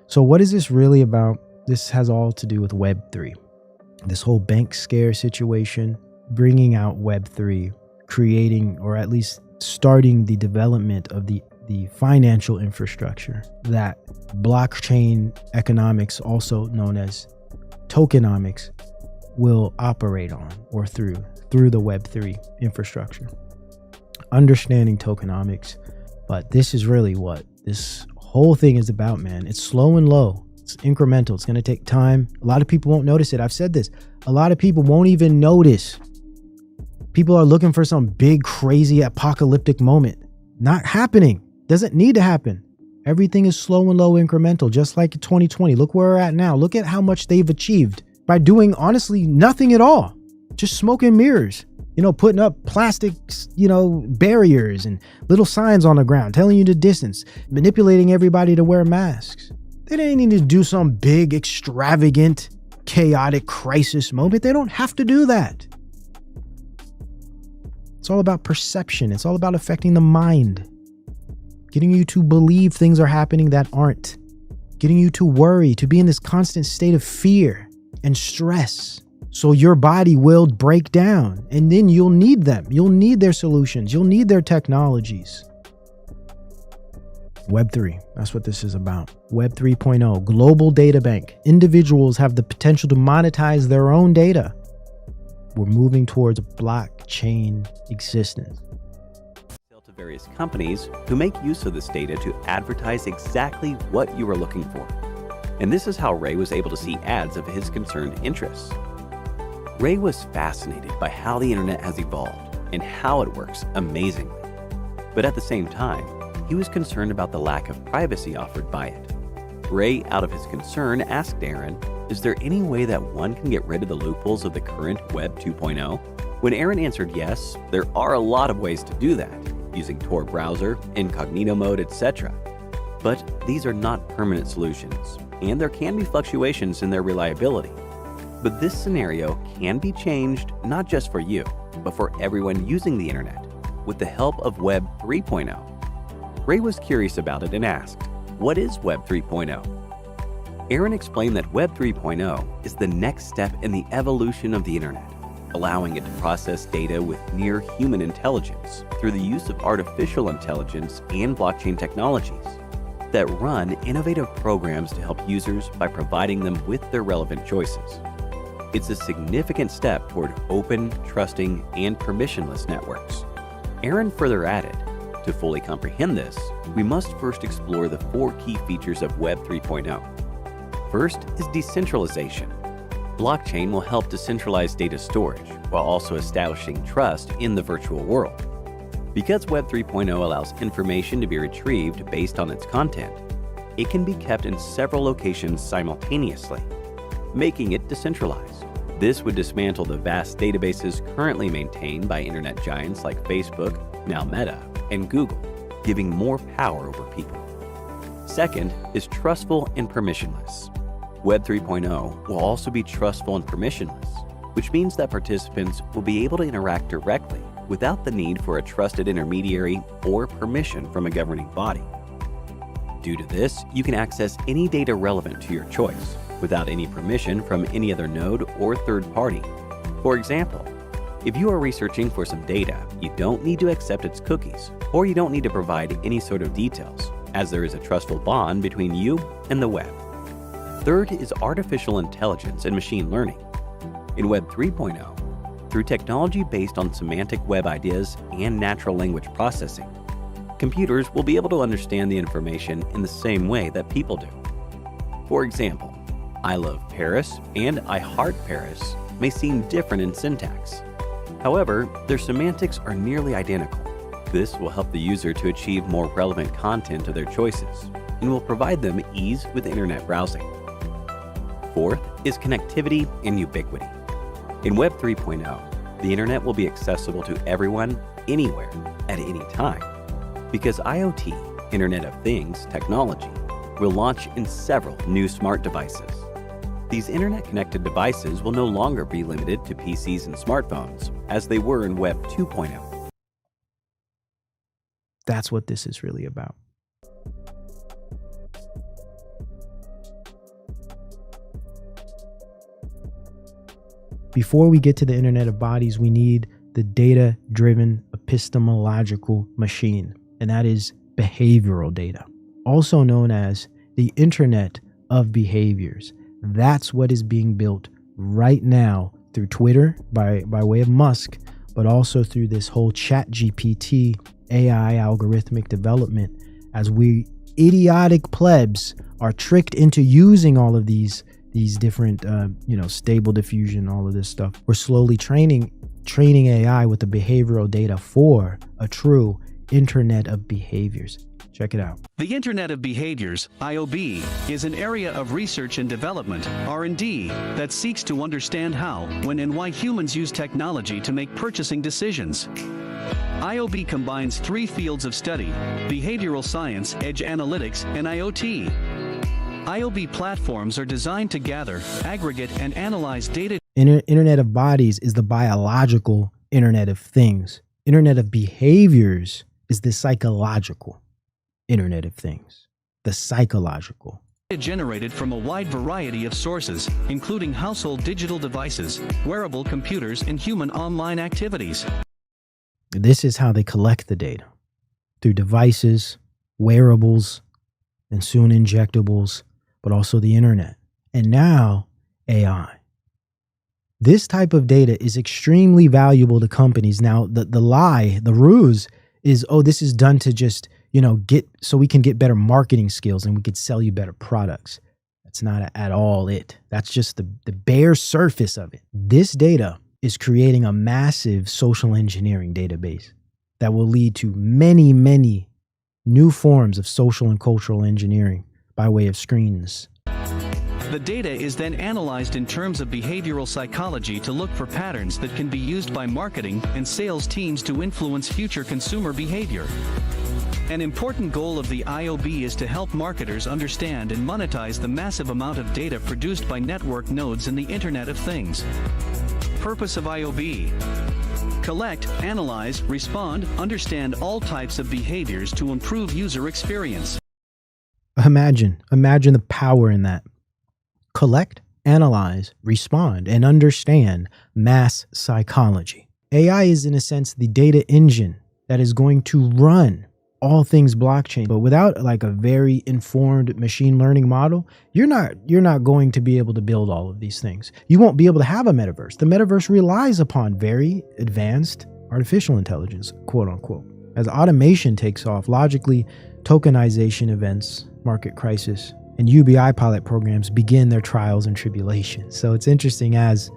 So what is this really about? This has all to do with Web3. This whole bank scare situation, bringing out Web3, creating, or at least starting the development of the financial infrastructure that blockchain economics, also known as tokenomics, will operate on or through the Web3 infrastructure. Understanding tokenomics, but this is really what this whole thing is about, man. It's slow and low. It's incremental. It's going to take time. A lot of people won't notice it. I've said this. A lot of people won't even notice. People are looking for some big, crazy, apocalyptic moment. Not happening. Doesn't need to happen. Everything is slow and low incremental, just like in 2020. Look where we're at now. Look at how much they've achieved by doing, honestly, nothing at all. Just smoke and mirrors. Putting up plastic, barriers and little signs on the ground telling you the distance, manipulating everybody to wear masks. They didn't need to do some big, extravagant, chaotic crisis moment. They don't have to do that. It's all about perception. It's all about affecting the mind. Getting you to believe things are happening that aren't. Getting you to worry, to be in this constant state of fear and stress. So your body will break down, and then you'll need them. You'll need their solutions. You'll need their technologies. Web3, that's what this is about. Web 3.0, global data bank. Individuals have the potential to monetize their own data. We're moving towards blockchain existence. To various companies who make use of this data to advertise exactly what you are looking for. And this is how Ray was able to see ads of his concerned interests. Ray was fascinated by how the internet has evolved and how it works amazingly. But at the same time, he was concerned about the lack of privacy offered by it. Ray, out of his concern, asked Aaron, is there any way that one can get rid of the loopholes of the current Web 2.0? When Aaron answered yes, there are a lot of ways to do that, using Tor browser, incognito mode, etc. But these are not permanent solutions, and there can be fluctuations in their reliability. But this scenario can be changed not just for you, but for everyone using the internet, with the help of Web 3.0. Ray was curious about it and asked, what is Web 3.0? Aaron explained that Web 3.0 is the next step in the evolution of the internet, allowing it to process data with near human intelligence through the use of artificial intelligence and blockchain technologies that run innovative programs to help users by providing them with their relevant choices. It's a significant step toward open, trusting, and permissionless networks. Aaron further added, to fully comprehend this, we must first explore the 4 key features of Web 3.0. First is decentralization. Blockchain will help decentralize data storage while also establishing trust in the virtual world. Because Web 3.0 allows information to be retrieved based on its content, it can be kept in several locations simultaneously, making it decentralized. This would dismantle the vast databases currently maintained by internet giants like Facebook, now Meta, and Google, giving more power over people. Second is trustful and permissionless. Web 3.0 will also be trustful and permissionless, which means that participants will be able to interact directly without the need for a trusted intermediary or permission from a governing body. Due to this, you can access any data relevant to your choice without any permission from any other node or third party. For example, if you are researching for some data, you don't need to accept its cookies, or you don't need to provide any sort of details, as there is a trustful bond between you and the web. Third is artificial intelligence and machine learning. In Web 3.0, through technology based on semantic web ideas and natural language processing, computers will be able to understand the information in the same way that people do. For example, I love Paris and I heart Paris may seem different in syntax. However, their semantics are nearly identical. This will help the user to achieve more relevant content to their choices and will provide them ease with internet browsing. Fourth is connectivity and ubiquity. In Web 3.0, the internet will be accessible to everyone, anywhere, at any time, because IoT, Internet of Things technology, will launch in several new smart devices. These internet-connected devices will no longer be limited to PCs and smartphones, as they were in Web 2.0. That's what this is really about. Before we get to the Internet of Bodies, we need the data-driven epistemological machine, and that is behavioral data, also known as the Internet of Behaviors. That's what is being built right now through Twitter by way of Musk, but also through this whole ChatGPT AI algorithmic development, as we idiotic plebs are tricked into using all of these different stable diffusion, all of this stuff. We're slowly training AI with the behavioral data for a true Internet of Behaviors. Check it out. The Internet of Behaviors, IOB, is an area of research and development, R&D, that seeks to understand how, when, and why humans use technology to make purchasing decisions. IOB combines three fields of study: behavioral science, edge analytics, and IoT. IOB platforms are designed to gather, aggregate, and analyze data. Internet of Bodies is the biological Internet of Things. Internet of Behaviors is the psychological Internet of Things. The psychological. Generated from a wide variety of sources, including household digital devices, wearable computers, and human online activities. This is how they collect the data. Through devices, wearables, and soon injectables, but also the internet. And now, AI. This type of data is extremely valuable to companies. Now, the ruse is, this is done to just, so we can get better marketing skills and we could sell you better products. That's not at all it. That's just the bare surface of it. This data is creating a massive social engineering database that will lead to many, many new forms of social and cultural engineering by way of screens. The data is then analyzed in terms of behavioral psychology to look for patterns that can be used by marketing and sales teams to influence future consumer behavior. An important goal of the IOB is to help marketers understand and monetize the massive amount of data produced by network nodes in the Internet of Things. Purpose of IOB: collect, analyze, respond, understand all types of behaviors to improve user experience. Imagine the power in that. Collect, analyze, respond, and understand mass psychology. AI is, in a sense, the data engine that is going to run all things blockchain. But without like a very informed machine learning model, you're not going to be able to build all of these things. You won't be able to have a metaverse. The metaverse relies upon very advanced artificial intelligence, quote unquote. As automation takes off, logically, tokenization events, market crisis, and UBI pilot programs begin their trials and tribulations. So it's interesting, as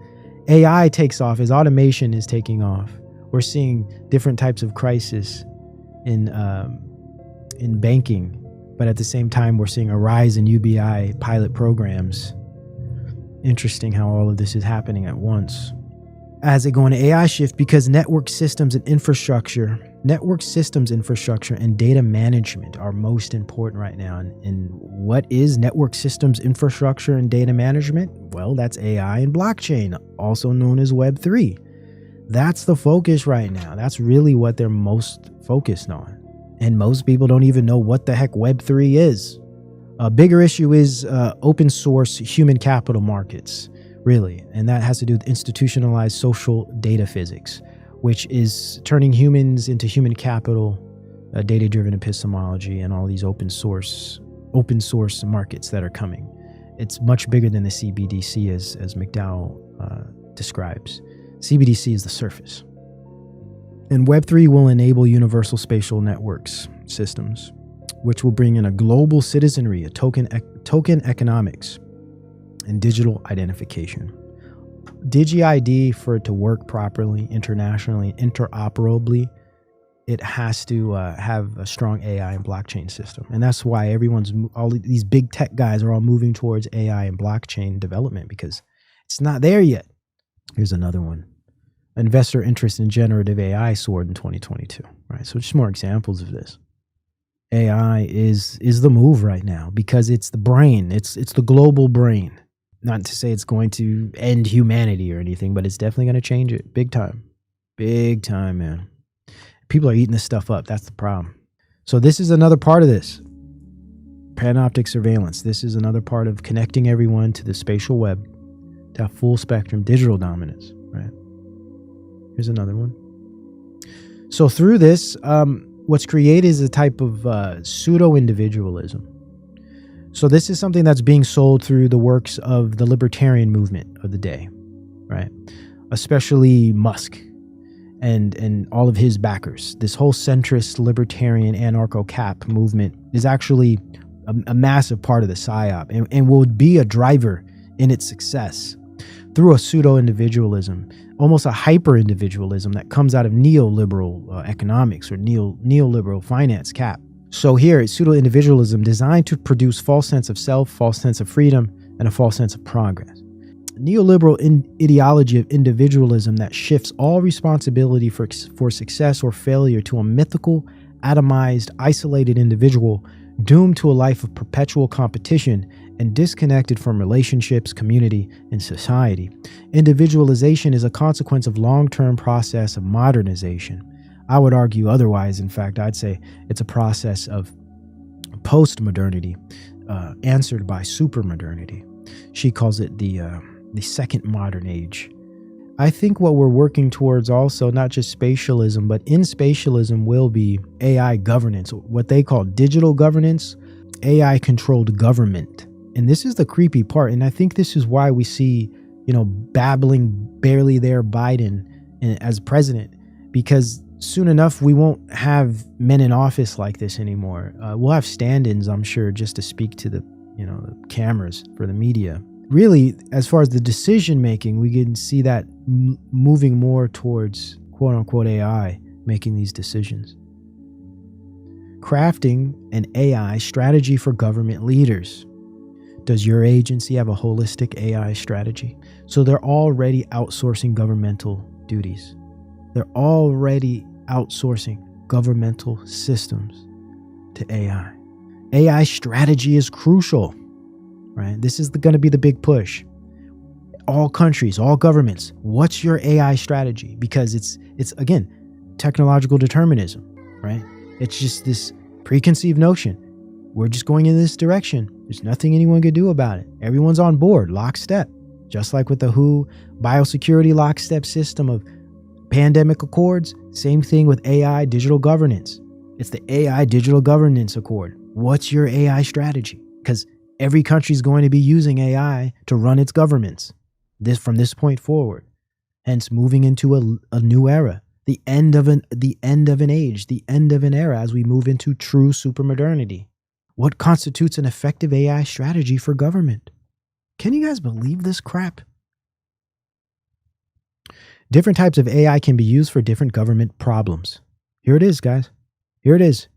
AI takes off, as automation is taking off, we're seeing different types of crisis in banking, but at the same time, we're seeing a rise in UBI pilot programs. Interesting how all of this is happening at once. As they go into AI shift, because network systems and infrastructure and data management are most important right now. And what is network systems, infrastructure, and data management? Well, that's AI and blockchain, also known as Web3. That's the focus right now. That's really what they're most focused on. And most people don't even know what the heck Web3 is. A bigger issue is open source human capital markets, really. And that has to do with institutionalized social data physics, which is turning humans into human capital, data-driven epistemology, and all these open source markets that are coming. It's much bigger than the CBDC as McDowell describes. CBDC is the surface. And Web3 will enable universal spatial networks systems, which will bring in a global citizenry, a token economics, and digital identification. DigiID, for it to work properly, internationally, interoperably, it has to have a strong AI and blockchain system. And that's why all these big tech guys are all moving towards AI and blockchain development, because it's not there yet. Here's another one. Investor interest in generative AI soared in 2022, right? So just more examples of this. AI is the move right now because it's the brain. It's the global brain. Not to say it's going to end humanity or anything, but it's definitely going to change it big time. Big time, man. People are eating this stuff up. That's the problem. So this is another part of this. Panoptic surveillance. This is another part of connecting everyone to the spatial web to to have full spectrum digital dominance, right? Here's another one. So through this, what's created is a type of pseudo-individualism. So this is something that's being sold through the works of the libertarian movement of the day, right? Especially Musk and all of his backers. This whole centrist, libertarian, anarcho-cap movement is actually a massive part of the PSYOP and will be a driver in its success through a pseudo-individualism, almost a hyper-individualism that comes out of neoliberal economics or neoliberal finance cap. So here, it's pseudo-individualism designed to produce false sense of self, false sense of freedom, and a false sense of progress. Neoliberal ideology of individualism that shifts all responsibility for success or failure to a mythical, atomized, isolated individual doomed to a life of perpetual competition and disconnected from relationships, community, and society. Individualization is a consequence of long-term process of modernization. I would argue otherwise. In fact, I'd say it's a process of post-modernity, answered by supermodernity. She calls it the second modern age. I think what we're working towards also, not just spatialism, but in spatialism will be AI governance, what they call digital governance, AI-controlled government. And this is the creepy part. And I think this is why we see, babbling, barely there Biden as president, because soon enough, we won't have men in office like this anymore. We'll have stand-ins, I'm sure, just to speak to the cameras for the media. Really, as far as the decision making, we can see that moving more towards quote unquote AI making these decisions. Crafting an AI strategy for government leaders. Does your agency have a holistic AI strategy? So they're already outsourcing governmental duties. They're already outsourcing governmental systems to AI. AI strategy is crucial. Right? This is going to be the big push. All countries, all governments, what's your AI strategy? Because it's again, technological determinism, right? It's just this preconceived notion. We're just going in this direction. There's nothing anyone could do about it. Everyone's on board, lockstep. Just like with the WHO biosecurity lockstep system of pandemic accords, same thing with AI digital governance. It's the AI digital governance accord. What's your AI strategy? Because every country is going to be using AI to run its governments from this point forward. Hence, moving into a new era, the end of an age, the end of an era as we move into true supermodernity. What constitutes an effective AI strategy for government? Can you guys believe this crap? Different types of AI can be used for different government problems. Here it is, guys. Here it is.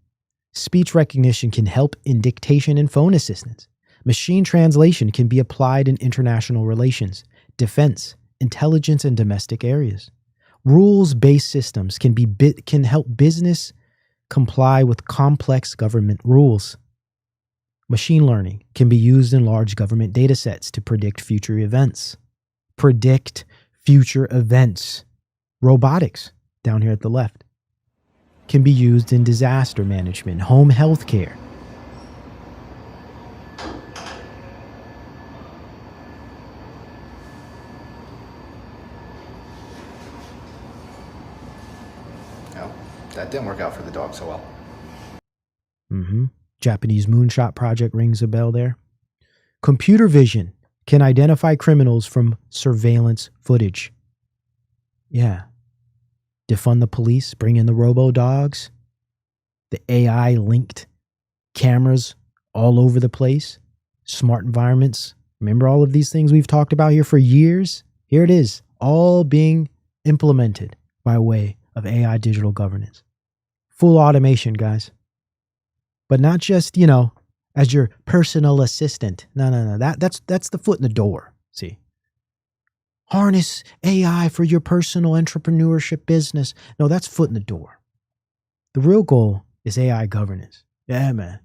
Speech recognition can help in dictation and phone assistance. Machine translation can be applied in international relations, defense, intelligence, and domestic areas. Rules-based systems can help business comply with complex government rules. Machine learning can be used in large government data sets to predict future events. Robotics, down here at the left, can be used in disaster management, home health care. That didn't work out for the dog so well. Japanese moonshot project rings a bell there. Computer vision can identify criminals from surveillance footage. Yeah. Defund the police, bring in the robo-dogs, the AI-linked cameras all over the place, smart environments. Remember all of these things we've talked about here for years? Here it is, all being implemented by way of AI digital governance. Full automation, guys. But not just, as your personal assistant. No. That's the foot in the door. See? Harness AI for your personal entrepreneurship business. No, that's foot in the door. The real goal is AI governance. Yeah, man.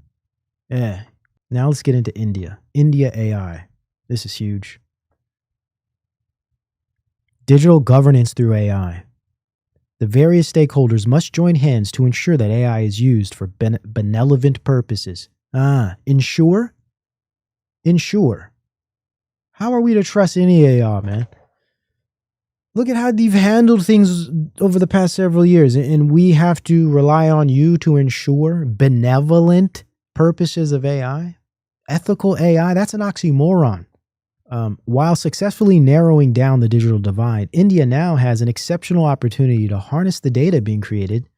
Yeah. Now let's get into India. India AI. This is huge. Digital governance through AI. The various stakeholders must join hands to ensure that AI is used for benevolent purposes. Ensure? How are we to trust any of y'all, man? Look at how they've handled things over the past several years, and we have to rely on you to ensure benevolent purposes of AI, ethical AI. That's an oxymoron. While successfully narrowing down the digital divide, India now has an exceptional opportunity to harness the data being created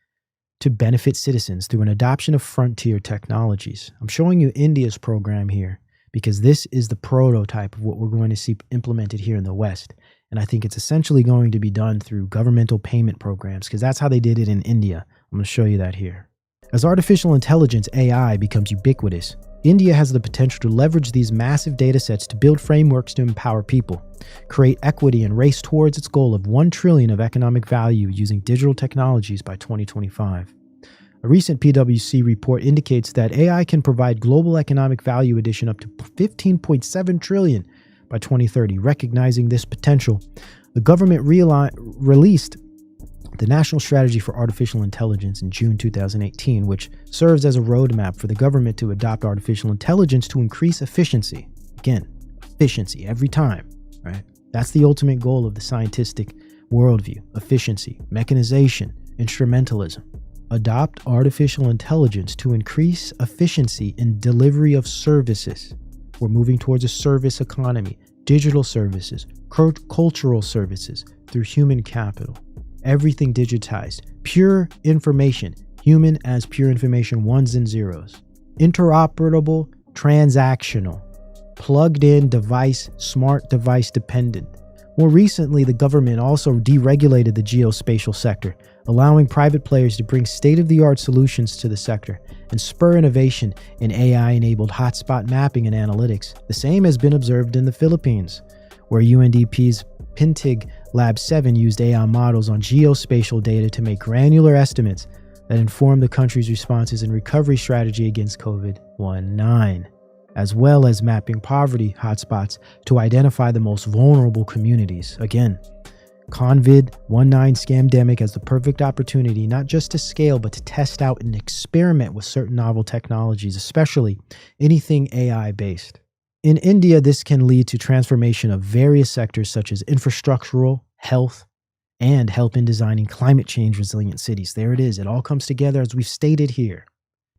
to benefit citizens through an adoption of frontier technologies. I'm showing you India's program here because this is the prototype of what we're going to see implemented here in the West. And I think it's essentially going to be done through governmental payment programs because that's how they did it in India. I'm going to show you that here. As artificial intelligence, AI, becomes ubiquitous, India has the potential to leverage these massive data sets to build frameworks to empower people, create equity, and race towards its goal of 1 trillion of economic value using digital technologies by 2025. A recent PwC report indicates that AI can provide global economic value addition up to 15.7 trillion by 2030. Recognizing this potential, the government released the National Strategy for Artificial Intelligence in June 2018, which serves as a roadmap for the government to adopt artificial intelligence to increase efficiency. Again, efficiency every time, right? That's the ultimate goal of the scientific worldview: efficiency, mechanization, instrumentalism. Adopt artificial intelligence to increase efficiency in delivery of services. We're moving towards a service economy, digital services, cultural services through human capital. Everything digitized, pure information, human as pure information, ones and zeros. Interoperable, transactional, plugged in device, smart device dependent. More recently, the government also deregulated the geospatial sector, allowing private players to bring state-of-the-art solutions to the sector and spur innovation in AI-enabled hotspot mapping and analytics. The same has been observed in the Philippines, where UNDP's Pintig Lab 7 used AI models on geospatial data to make granular estimates that inform the country's responses and recovery strategy against COVID-19, as well as mapping poverty hotspots to identify the most vulnerable communities. Again, COVID-19 scamdemic has the perfect opportunity not just to scale, but to test out and experiment with certain novel technologies, especially anything AI-based. In India, this can lead to transformation of various sectors such as infrastructural, health, and help in designing climate change resilient cities. There it is. It all comes together as we've stated here.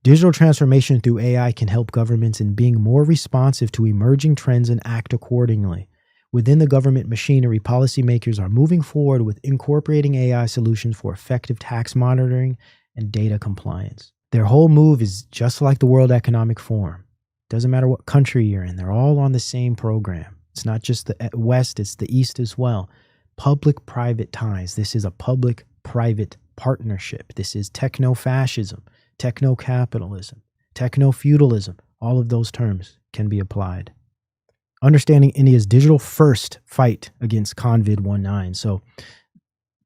Digital transformation through AI can help governments in being more responsive to emerging trends and act accordingly. Within the government machinery, policymakers are moving forward with incorporating AI solutions for effective tax monitoring and data compliance. Their whole move is just like the World Economic Forum. Doesn't matter what country you're in, they're all on the same program. It's not just the West, it's the East as well. Public-private ties. This is a public-private partnership. This is techno-fascism, techno-capitalism, techno-feudalism. All of those terms can be applied. Understanding India's digital first fight against COVID-19. So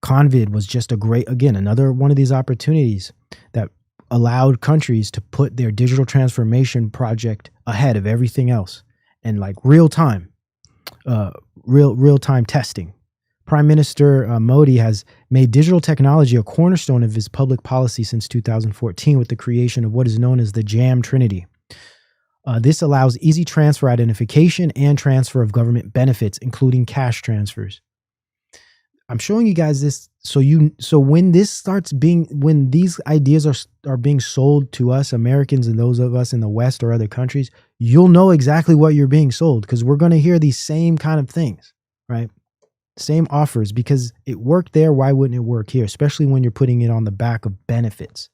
COVID was just another one of these opportunities that allowed countries to put their digital transformation project ahead of everything else and like real time testing. Prime Minister Modi has made digital technology a cornerstone of his public policy since 2014 with the creation of what is known as the JAM Trinity. This allows easy transfer identification and transfer of government benefits, including cash transfers. I'm showing you guys this so when these ideas are being sold to us Americans and those of us in the West or other countries, you'll know exactly what you're being sold because we're going to hear these same kind of things, right? Same offers, because it worked there. Why wouldn't it work here? Especially when you're putting it on the back of benefits,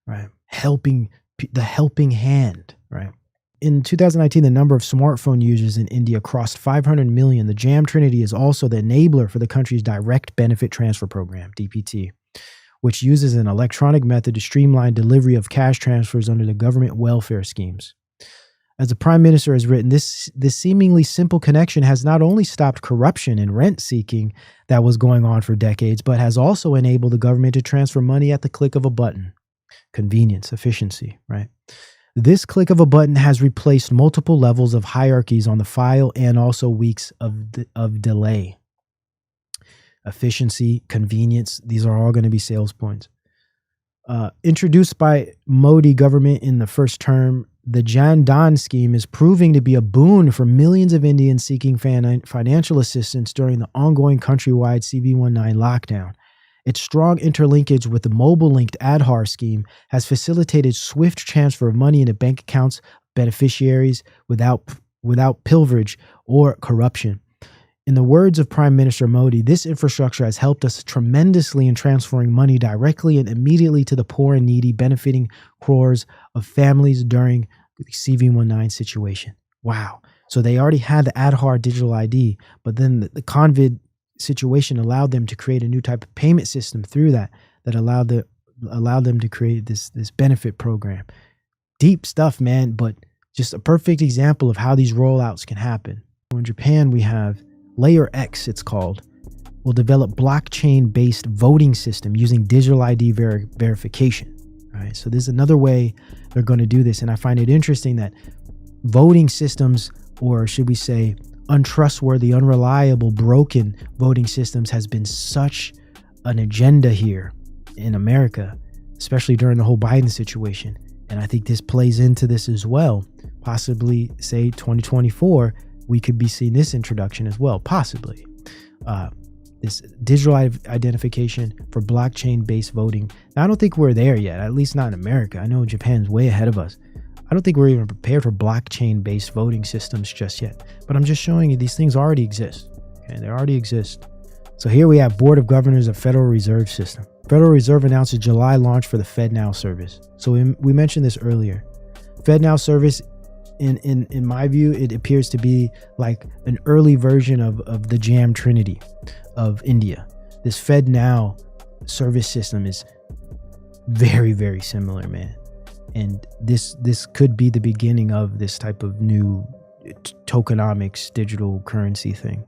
right? The helping hand, right? In 2019, the number of smartphone users in India crossed 500 million. The JAM Trinity is also the enabler for the country's Direct Benefit Transfer Program, DPT, which uses an electronic method to streamline delivery of cash transfers under the government welfare schemes. As the Prime Minister has written, this seemingly simple connection has not only stopped corruption and rent-seeking that was going on for decades, but has also enabled the government to transfer money at the click of a button. Convenience, efficiency, right? This click of a button has replaced multiple levels of hierarchies on the file and also weeks of delay. Efficiency, convenience, these are all going to be sales points. Introduced by Modi government in the first term, the Jan Dhan scheme is proving to be a boon for millions of Indians seeking financial assistance during the ongoing countrywide CV19 lockdown. Its strong interlinkage with the mobile-linked Aadhaar scheme has facilitated swift transfer of money into bank accounts of beneficiaries without pilferage or corruption. In the words of Prime Minister Modi, this infrastructure has helped us tremendously in transferring money directly and immediately to the poor and needy, benefiting crores of families during the CV19 situation. Wow. So they already had the Aadhaar digital ID, but then the COVID situation allowed them to create a new type of payment system through that allowed them to create this benefit program. Deep stuff, man, but just a perfect example of how these rollouts can happen. In Japan, we have Layer X, it's called, will develop blockchain-based voting system using digital ID verification. All right, so this is another way they're going to do this, and I find it interesting that voting systems, or should we say untrustworthy, unreliable, broken voting systems has been such an agenda here in America, especially during the whole Biden situation. And I think this plays into this as well. Possibly, say 2024, we could be seeing this introduction as well, possibly. This digital identification for blockchain-based voting. Now, I don't think we're there yet, at least not in America. I know Japan's way ahead of us. I don't think we're even prepared for blockchain-based voting systems just yet. But I'm just showing you these things already exist. Okay, they already exist. So here we have Board of Governors of Federal Reserve System. Federal Reserve announced a July launch for the FedNow service. So we mentioned this earlier. FedNow service, in my view, it appears to be like an early version of the Jam Trinity of India. This FedNow service system is very, very similar, man. And this could be the beginning of this type of new tokenomics, digital currency thing.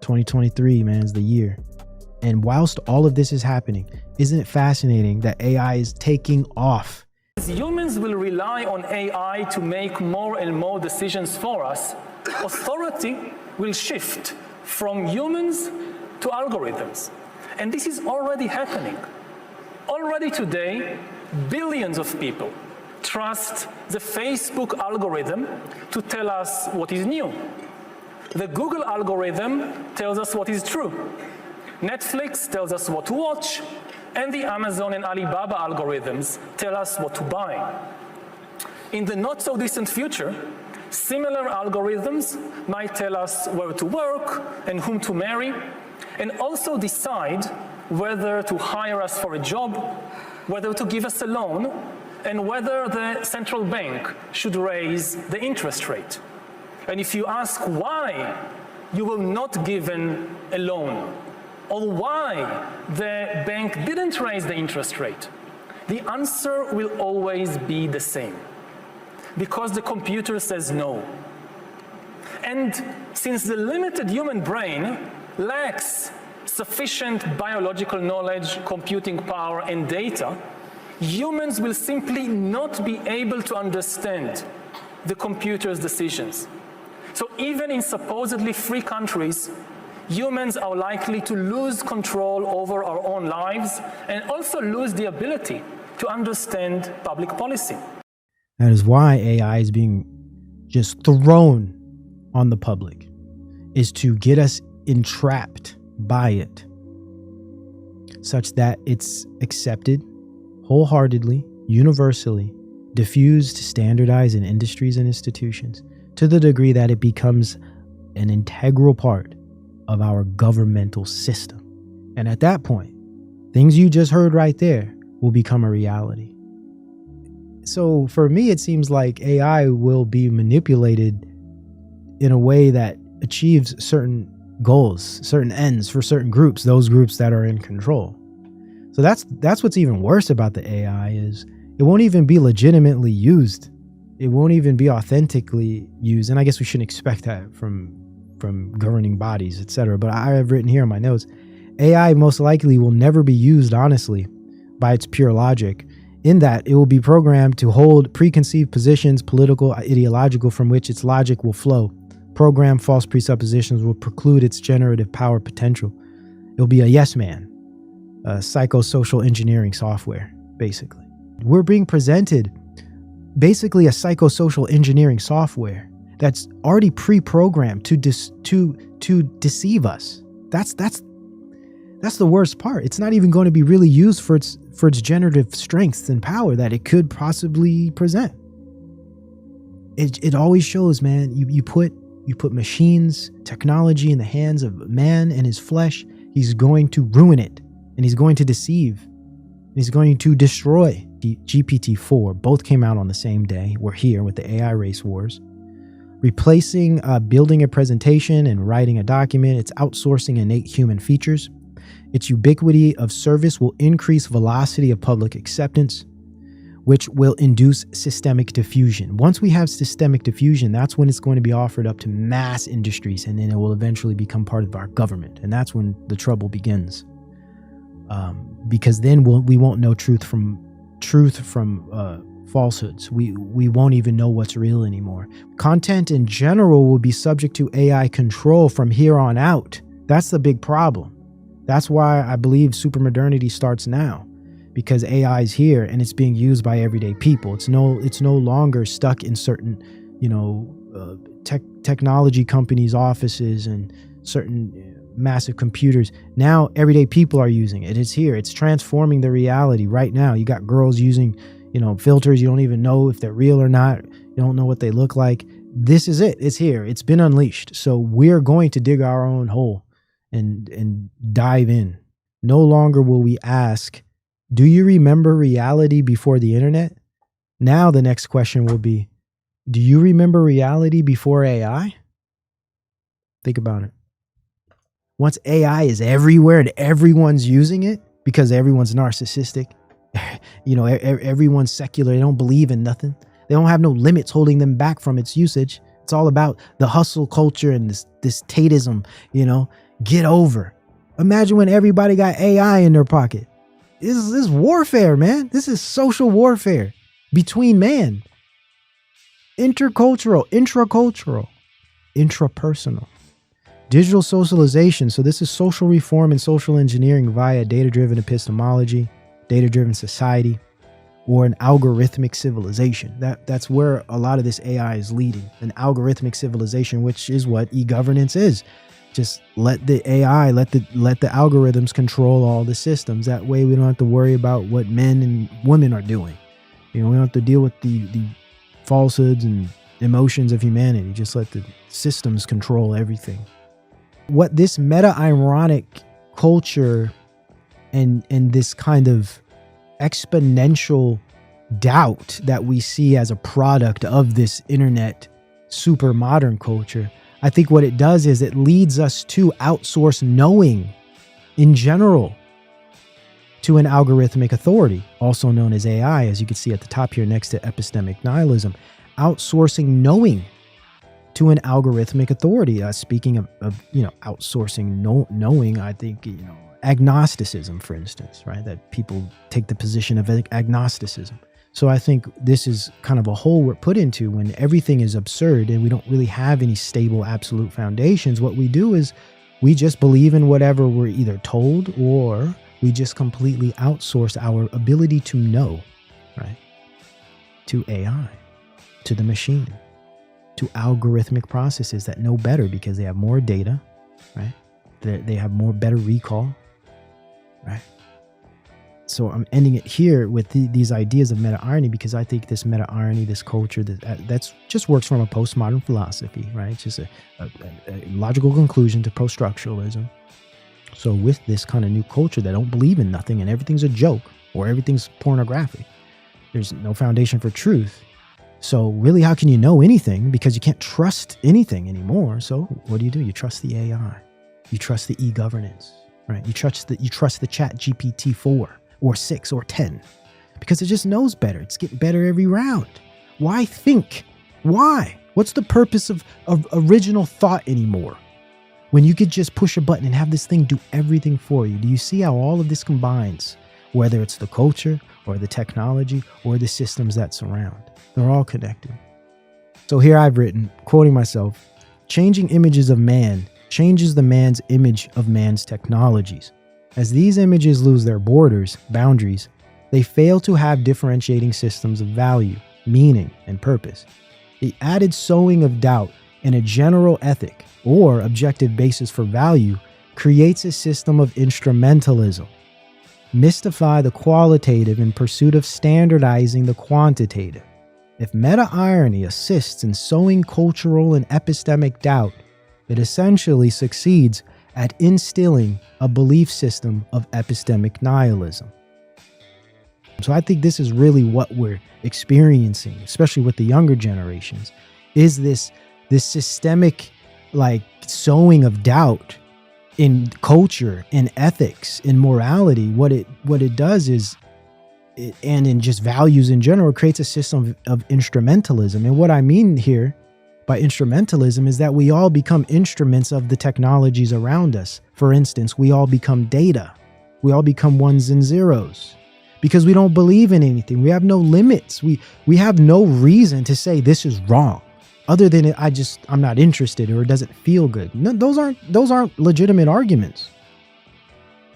2023, man, is the year. And whilst all of this is happening, isn't it fascinating that AI is taking off? Humans will rely on AI to make more and more decisions for us. Authority will shift from humans to algorithms. And this is already happening. Already today, billions of people trust the Facebook algorithm to tell us what is new. The Google algorithm tells us what is true. Netflix tells us what to watch, and the Amazon and Alibaba algorithms tell us what to buy. In the not so distant future, similar algorithms might tell us where to work and whom to marry, and also decide whether to hire us for a job, whether to give us a loan, and whether the central bank should raise the interest rate. And if you ask why you will not give a loan, or why the bank didn't raise the interest rate, the answer will always be the same. Because the computer says no. And since the limited human brain lacks sufficient biological knowledge, computing power, and data, humans will simply not be able to understand the computer's decisions. So even in supposedly free countries, humans are likely to lose control over our own lives and also lose the ability to understand public policy. That is why AI is being just thrown on the public, is to get us entrapped by it, such that it's accepted wholeheartedly, universally, diffused, standardized in industries and institutions, to the degree that it becomes an integral part of our governmental system. And at that point, things you just heard right there will become a reality. So for me, it seems like AI will be manipulated in a way that achieves certain goals, certain ends for certain groups, those groups that are in control. So that's what's even worse about the AI is it won't even be legitimately used. It won't even be authentically used. And I guess we shouldn't expect that from governing bodies, etc. But I have written here in my notes, AI most likely will never be used honestly by its pure logic, in that it will be programmed to hold preconceived positions, political, ideological, from which its logic will flow. Programmed false presuppositions will preclude its generative power potential. It'll be a yes man, a psychosocial engineering software. basically. We're being presented basically a psychosocial engineering software that's already pre-programmed to deceive us. That's the worst part. It's not even going to be really used for its generative strengths and power that it could possibly present. It always shows, man, you put machines, technology in the hands of man and his flesh, he's going to ruin it, and he's going to deceive, and he's going to destroy. The GPT-4 both came out on the same day. We're here with the AI race wars. Replacing building a presentation and writing a document, it's outsourcing innate human features. Its ubiquity of service will increase velocity of public acceptance, which will induce systemic diffusion. Once we have systemic diffusion, that's when it's going to be offered up to mass industries, and then it will eventually become part of our government. And that's when the trouble begins. Because then we won't know truth from falsehoods. We won't even know what's real anymore. Content in general will be subject to AI control from here on out. That's the big problem. That's why I believe supermodernity starts now, because AI is here and it's being used by everyday people. It's no longer stuck in certain, technology companies' offices and certain massive computers. Now everyday people are using it. It's here. It's transforming the reality right now. You got girls using, filters. You don't even know if they're real or not. You don't know what they look like. This is it. It's here. It's been unleashed. So we're going to dig our own hole and dive in. No longer will we ask, do you remember reality before the internet? Now the next question will be, do you remember reality before AI? Think about it. Once AI is everywhere and everyone's using it because everyone's narcissistic, everyone's secular, they don't believe in nothing. They don't have no limits holding them back from its usage. It's all about the hustle culture and this Tateism, get over. Imagine when everybody got AI in their pocket. This is warfare, man. This is social warfare between man. Intercultural, intracultural, intrapersonal. Digital socialization. So this is social reform and social engineering via data-driven epistemology, data-driven society, or an algorithmic civilization. That's where a lot of this AI is leading. An algorithmic civilization, which is what e-governance is. Just let the AI, let the algorithms control all the systems. That way we don't have to worry about what men and women are doing. We don't have to deal with the falsehoods and emotions of humanity. Just let the systems control everything. What this meta-ironic culture and this kind of exponential doubt that we see as a product of this internet super modern culture, I think what it does is it leads us to outsource knowing in general to an algorithmic authority, also known as AI, as you can see at the top here next to epistemic nihilism. Outsourcing knowing to an algorithmic authority. Speaking of outsourcing knowing, I think, agnosticism, for instance, right? That people take the position of agnosticism. So I think this is kind of a hole we're put into when everything is absurd and we don't really have any stable, absolute foundations. What we do is we just believe in whatever we're either told, or we just completely outsource our ability to know, right? To AI, to the machine, to algorithmic processes that know better because they have more data, right? They have better recall, right? So I'm ending it here with these ideas of meta-irony, because I think this meta-irony, this culture, that's just works from a postmodern philosophy, right? It's just a logical conclusion to post-structuralism. So with this kind of new culture that don't believe in nothing and everything's a joke or everything's pornographic, there's no foundation for truth. So really, how can you know anything? Because you can't trust anything anymore. So what do? You trust the AI. You trust the e-governance, right? You trust the chat GPT-4 or 6 or 10 because it just knows better. It's getting better every round. Why think? Why? What's the purpose of original thought anymore when you could just push a button and have this thing do everything for you? Do you see how all of this combines? Whether it's the culture or the technology or the systems that surround, they're all connected. So here I've written, quoting myself, changing images of man changes the man's image of man's technologies. As these images lose their borders, boundaries, They fail to have differentiating systems of value, meaning, and purpose. The added sowing of doubt in a general ethic or objective basis for value creates a system of instrumentalism. Mystify the qualitative in pursuit of standardizing the quantitative. If meta-irony assists in sowing cultural and epistemic doubt, it essentially succeeds at instilling a belief system of epistemic nihilism. So I think this is really what we're experiencing, especially with the younger generations, is this systemic sowing of doubt in culture, in ethics, in morality. What it does is, and in just values in general, creates a system of instrumentalism. And what I mean here by instrumentalism is that we all become instruments of the technologies around us. For instance, we all become data. We all become ones and zeros because we don't believe in anything. We have no limits. We have no reason to say this is wrong other than I'm not interested or it doesn't feel good. No, those aren't legitimate arguments.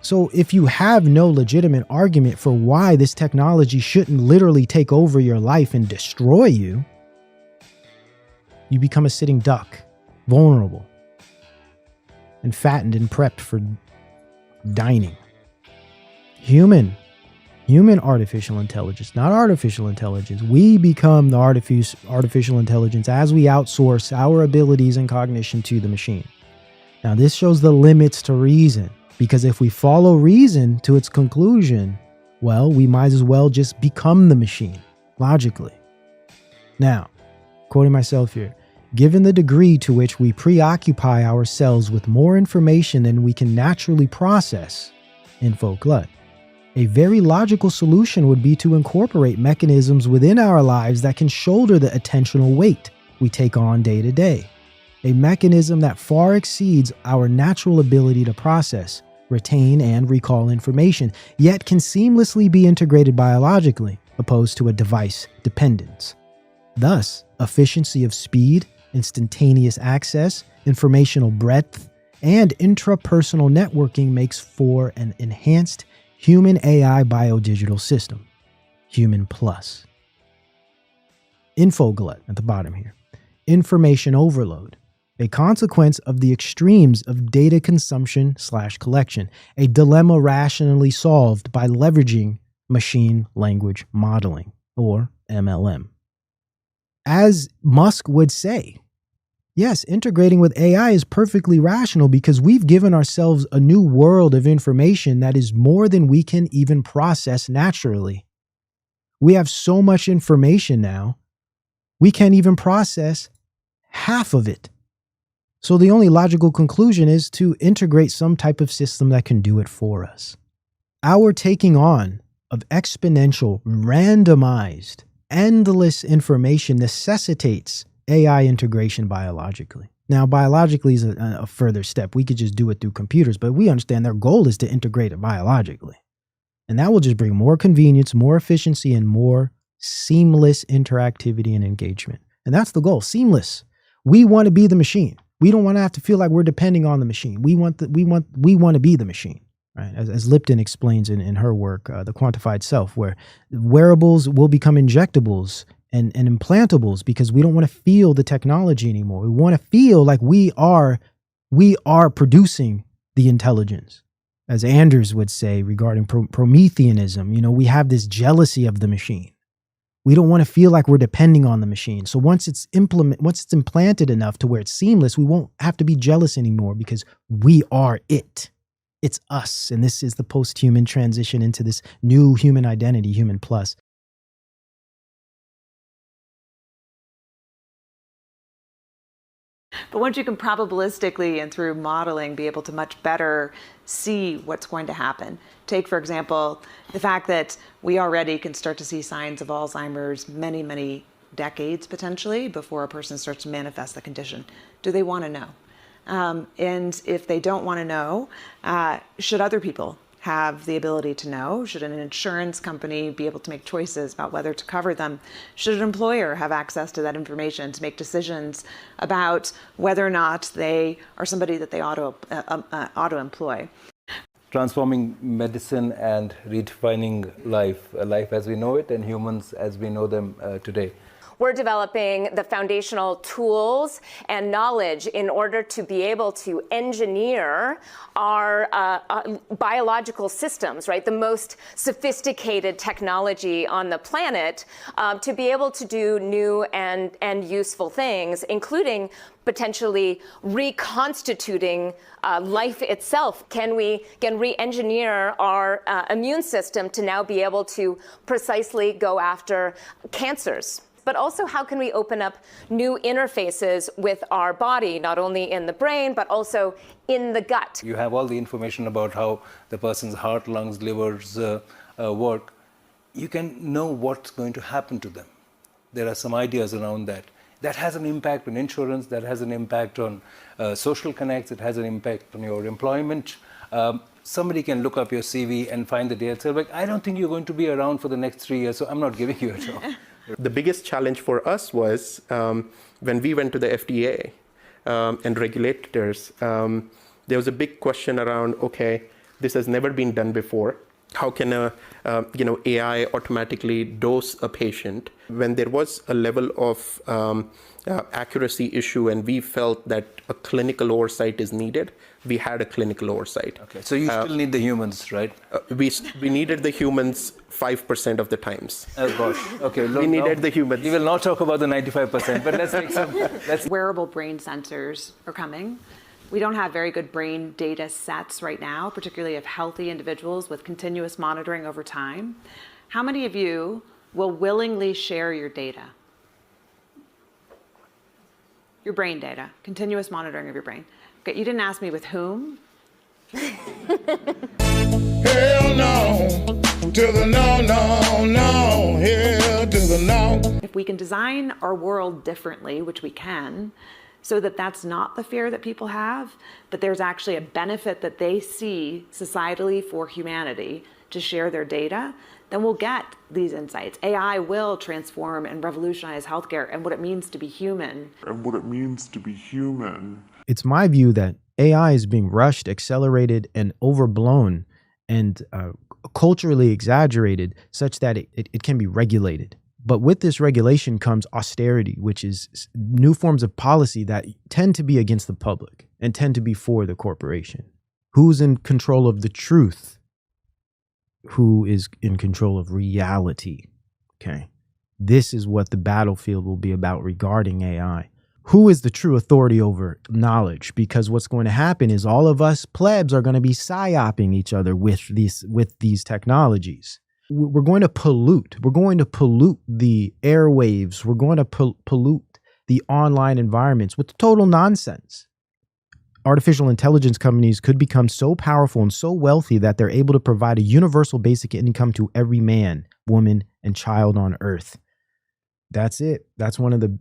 So if you have no legitimate argument for why this technology shouldn't literally take over your life and destroy you, you become a sitting duck, vulnerable, and fattened and prepped for dining. Human artificial intelligence, not artificial intelligence. We become the artificial intelligence as we outsource our abilities and cognition to the machine. Now, this shows the limits to reason, because if we follow reason to its conclusion, well, we might as well just become the machine, logically. Now, quoting myself here, given the degree to which we preoccupy ourselves with more information than we can naturally process, info glut, a very logical solution would be to incorporate mechanisms within our lives that can shoulder the attentional weight we take on day to day. A mechanism that far exceeds our natural ability to process, retain, and recall information, yet can seamlessly be integrated biologically, opposed to a device dependence. Thus, efficiency of speed, instantaneous access, informational breadth, and intrapersonal networking makes for an enhanced human AI biodigital system, Human Plus. Infoglut at the bottom here. Information overload, a consequence of the extremes of data consumption/collection, a dilemma rationally solved by leveraging machine language modeling, or MLM. As Musk would say, yes, integrating with AI is perfectly rational because we've given ourselves a new world of information that is more than we can even process naturally. We have so much information now, we can't even process half of it. So the only logical conclusion is to integrate some type of system that can do it for us. Our taking on of exponential, randomized, endless information necessitates AI integration biologically. Now, biologically is a further step. We could just do it through computers, but we understand their goal is to integrate it biologically. And that will just bring more convenience, more efficiency, and more seamless interactivity and engagement. And that's the goal, seamless. We want to be the machine. We don't want to have to feel like we're depending on the machine. We want to be the machine, right? As Lipton explains in her work, The Quantified Self, where wearables will become injectables and implantables because we don't want to feel the technology anymore. We want to feel like we are producing the intelligence. As Anders would say regarding Prometheanism, we have this jealousy of the machine. We don't want to feel like we're depending on the machine. So once it's implanted enough to where it's seamless, we won't have to be jealous anymore because we are it. It's us. And this is the post-human transition into this new human identity, Human Plus. But once you can probabilistically and through modeling be able to much better see what's going to happen. Take, for example, the fact that we already can start to see signs of Alzheimer's many, many decades potentially before a person starts to manifest the condition. Do they want to know? And if they don't want to know, should other people have the ability to know? Should an insurance company be able to make choices about whether to cover them? Should an employer have access to that information to make decisions about whether or not they are somebody that they ought to employ? transforming medicine and redefining life, life as we know it and humans as we know them today. We're developing the foundational tools and knowledge in order to be able to engineer our biological systems, right? The most sophisticated technology on the planet to be able to do new and useful things, including potentially reconstituting life itself. Can we re-engineer our immune system to now be able to precisely go after cancers? But also, how can we open up new interfaces with our body, not only in the brain, but also in the gut? You have all the information about how the person's heart, lungs, livers work. You can know what's going to happen to them. There are some ideas around that. That has an impact on insurance, that has an impact on social connects, it has an impact on your employment. Somebody can look up your CV and find the data and say, like, I don't think you're going to be around for the next 3 years, so I'm not giving you a job. The biggest challenge for us was when we went to the FDA and regulators, there was a big question around, okay, this has never been done before. How can AI automatically dose a patient? When there was a level of accuracy issue and we felt that a clinical oversight is needed, we had a clinical oversight. Okay, so you still need the humans, right? We needed the humans 5% of the times. Oh gosh, okay. We needed the humans. We will not talk about the 95%, but let's take some. Wearable brain sensors are coming. We don't have very good brain data sets right now, particularly of healthy individuals with continuous monitoring over time. How many of you will willingly share your data? Your brain data, continuous monitoring of your brain. Okay, you didn't ask me with whom. Hell no, to the no, no, no, hell to the no. If we can design our world differently, which we can, so that that's not the fear that people have, but there's actually a benefit that they see societally for humanity to share their data, then we'll get these insights. AI will transform and revolutionize healthcare and what it means to be human. It's my view that AI is being rushed, accelerated, and overblown and culturally exaggerated such that it can be regulated. But with this regulation comes austerity, which is new forms of policy that tend to be against the public and tend to be for the corporation. Who's in control of the truth? Who is in control of reality? Okay. This is what the battlefield will be about regarding AI. Who is the true authority over knowledge? Because what's going to happen is all of us plebs are going to be psyoping each other with these technologies. We're going to pollute. We're going to pollute the airwaves. We're going to pollute the online environments with total nonsense. Artificial intelligence companies could become so powerful and so wealthy that they're able to provide a universal basic income to every man, woman, and child on Earth. That's it. That's one of the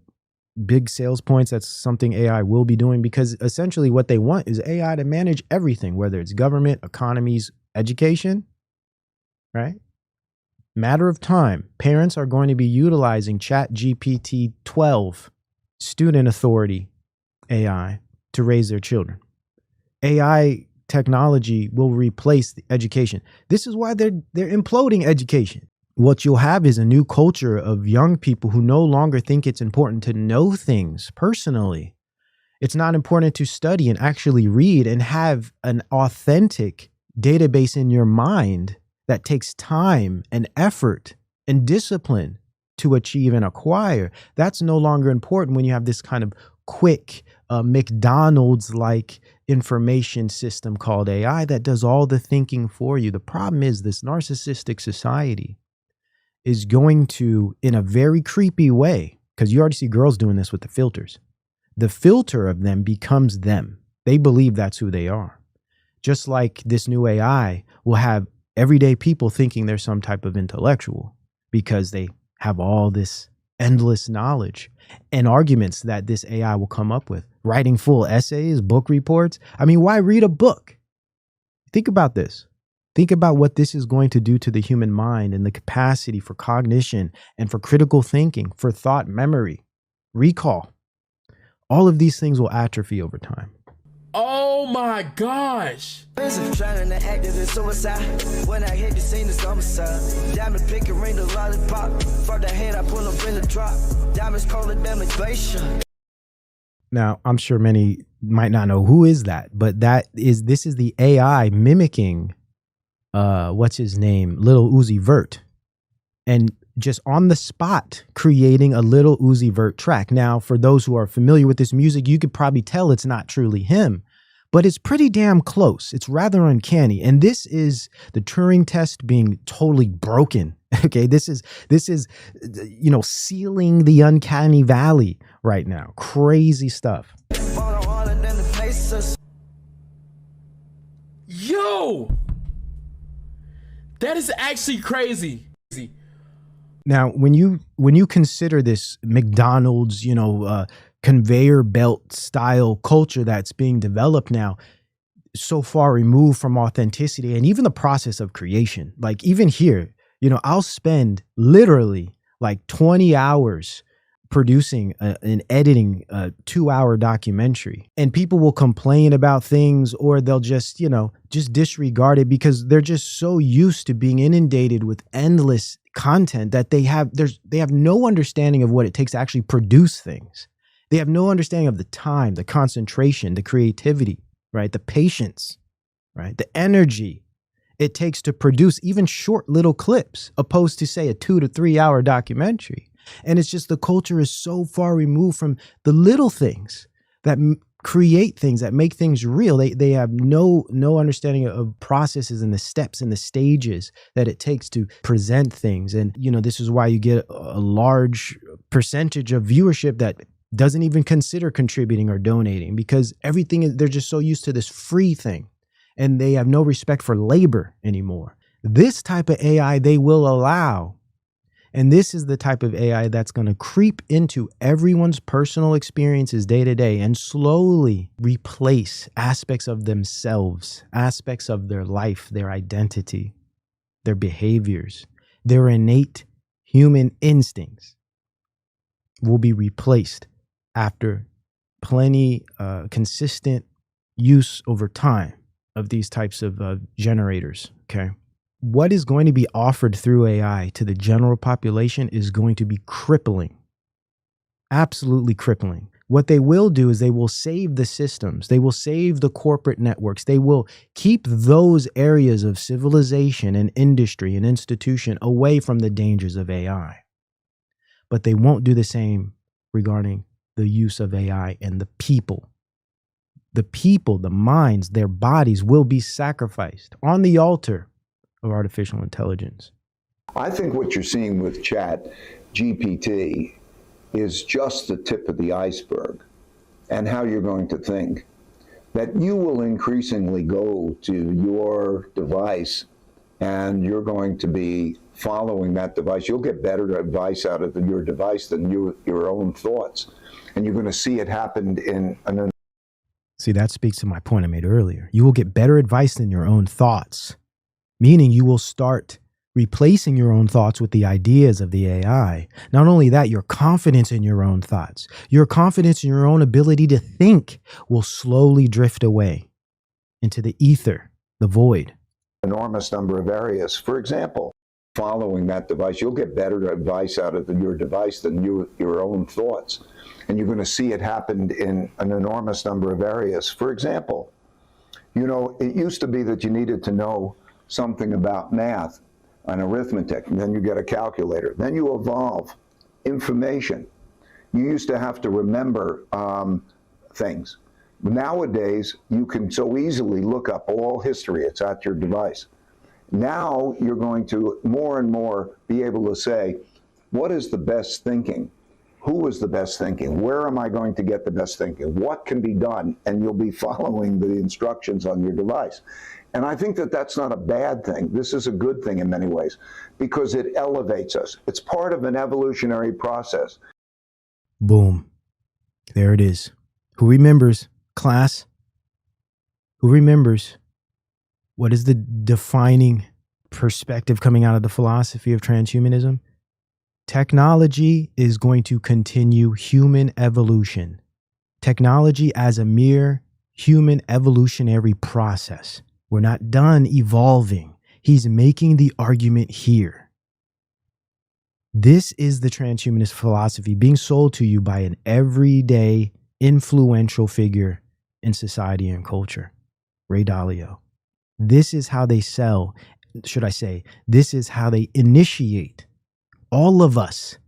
big sales points. That's something AI will be doing, because essentially what they want is AI to manage everything, whether it's government, economies, education, right? Matter of time. Parents are going to be utilizing ChatGPT 12 student authority AI to raise their children. AI technology will replace the education. This is why they're imploding education. What you'll have is a new culture of young people who no longer think it's important to know things personally. It's not important to study and actually read and have an authentic database in your mind that takes time and effort and discipline to achieve and acquire. That's no longer important when you have this kind of quick McDonald's-like information system called AI that does all the thinking for you. The problem is this narcissistic society is going to, in a very creepy way, because you already see girls doing this with the filters. The filter of them becomes them. They believe that's who they are. Just like this new AI will have everyday people thinking they're some type of intellectual because they have all this endless knowledge and arguments that this AI will come up with. Writing full essays, book reports. I mean, why read a book? Think about this. Think about what this is going to do to the human mind and the capacity for cognition and for critical thinking, for thought, memory, recall. All of these things will atrophy over time. Oh my gosh. Trying to act as suicide. When I hit the scene, it's homicide. Diamond pick and ring the lollipop. For the head, I pull up in the drop. Diamonds colder than a glacier. Now, I'm sure many might not know who is that, but this is the AI mimicking what's his name, Lil Uzi Vert, and just on the spot creating a Lil Uzi Vert track. Now, for those who are familiar with this music, you could probably tell it's not truly him, but it's pretty damn close. It's rather uncanny. And this is the Turing test being totally broken. Okay, this is sealing the uncanny valley right now. Crazy stuff. Yo, that is actually crazy. Now, when you consider this McDonald's, conveyor belt style culture that's being developed now, so far removed from authenticity and even the process of creation, like even here, I'll spend literally like 20 hours producing and editing a 2-hour documentary, and people will complain about things, or they'll just disregard it because they're just so used to being inundated with endless content that they have no understanding of what it takes to actually produce things. They have no understanding of the time, the concentration, the creativity, right? The patience, right? The energy it takes to produce even short little clips, opposed to, say, a 2 to 3 hour documentary. And it's just the culture is so far removed from the little things that create things, that make things real. They have no understanding of processes and the steps and the stages that it takes to present things. And, this is why you get a large percentage of viewership that doesn't even consider contributing or donating, because they're just so used to this free thing, and they have no respect for labor anymore. This type of AI they will allow. And this is the type of AI that's going to creep into everyone's personal experiences day to day and slowly replace aspects of themselves, aspects of their life, their identity, their behaviors, their innate human instincts will be replaced after plenty consistent use over time of these types of generators, okay? What is going to be offered through AI to the general population is going to be crippling, absolutely crippling. What they will do is they will save the systems. They will save the corporate networks. They will keep those areas of civilization and industry and institution away from the dangers of AI. But they won't do the same regarding the use of AI and the people. The people, the minds, their bodies will be sacrificed on the altar of artificial intelligence. I think what you're seeing with Chat GPT is just the tip of the iceberg, and how you're going to think. That you will increasingly go to your device and you're going to be following that device. You'll get better advice out of your device than your own thoughts. And you're going to see it happen in an... See, that speaks to my point I made earlier. You will get better advice than your own thoughts, meaning you will start replacing your own thoughts with the ideas of the AI. Not only that, your confidence in your own thoughts, your confidence in your own ability to think will slowly drift away into the ether, the void. Enormous number of areas. For example, following that device, you'll get better advice out of your device than your own thoughts. And you're going to see it happen in an enormous number of areas. For example, it used to be that you needed to know something about math and arithmetic, and then you get a calculator. Then you evolve information. You used to have to remember things. Nowadays, you can so easily look up all history. It's at your device. Now you're going to more and more be able to say, what is the best thinking? Who is the best thinking? Where am I going to get the best thinking? What can be done? And you'll be following the instructions on your device. And I think that that's not a bad thing. This is a good thing in many ways, because it elevates us. It's part of an evolutionary process. Boom. There it is. Who remembers, class? Who remembers? What is the defining perspective coming out of the philosophy of transhumanism? Technology is going to continue human evolution. Technology as a mere human evolutionary process. We're not done evolving. He's making the argument here. This is the transhumanist philosophy being sold to you by an everyday influential figure in society and culture, Ray Dalio. This is how they sell, should I say, this is how they initiate all of us